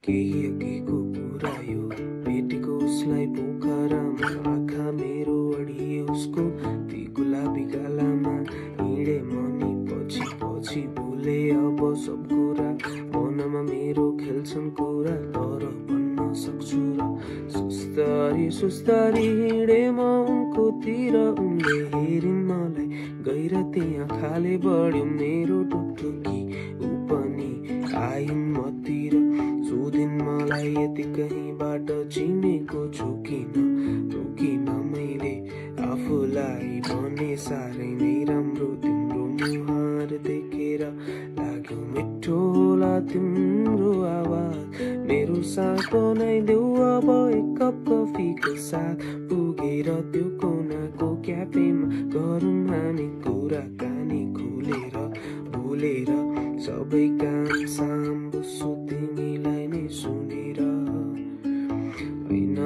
केही अघिको कुरा यो भेटेको उसलाई पोखरामा आँखा मेरो अडिए उसको ती गुलाबी गालामा हिँडे मनी पछि पछि भुले अब सब कुरा मनमा मेरो खेल्छन् कुरा तर भन्न सक्छु र सुस्तरी हिँडे म उनकोतिर उनले हेरिन् मलाई गएर त्यहाँ खाले बढ्यो मेरो टुकटुकी ऊ पनि आइन् मतिर सोधिन् मलाई यति कहीँबाट चिनेको छु किन रोकिन मैले आफूलाई भने साह्रै नै राम्रो तिम्रो मुहार देखेर लाग्यो मिठोला तिम्रो आवाज मेरो साथ बनाइदेऊ अब एक कप कफीको साथ पुगेर त्यो कोनाको क्याफेमा गरौँ हामी कुराकानी खुलेर भुलेर सबै काम साम बुझ्छु तिमीलाई नै सुनेर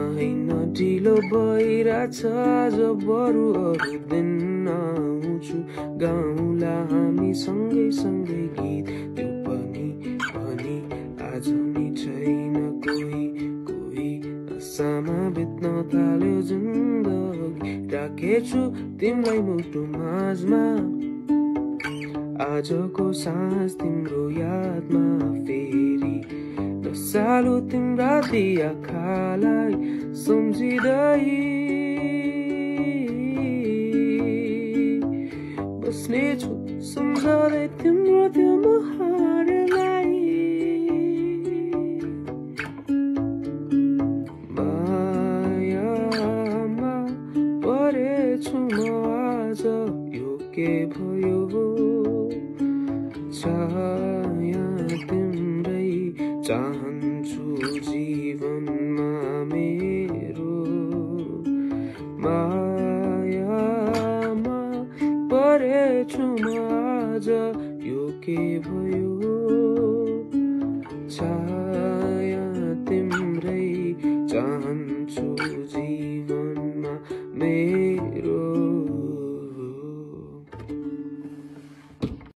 होइन ढिलो भइरहेछ आज बरु अरू दिन आउँछु गाउँला हामी सँगै सँगै गीत त्यो पनि आज नि छैन कोही आशामा बित्न थाल्यो जिन्दगी राखेछु तिमीलाई मुटु माझमा आजको साँझ तिम्रो यादमा फेरि नसालु तिम्रा ती आँखालाई सम्झिँदै बस्नेछु सम्झँदै तिम्रो त्यो मुहारलाई मायामा परेछु म आज यो के भयो छाया तिम्रै चाहन्छु जीवनमा मेरो मायामा परेछु म आज यो के भयो छाया तिम्रै चाहन्छु जीवनमा मेरो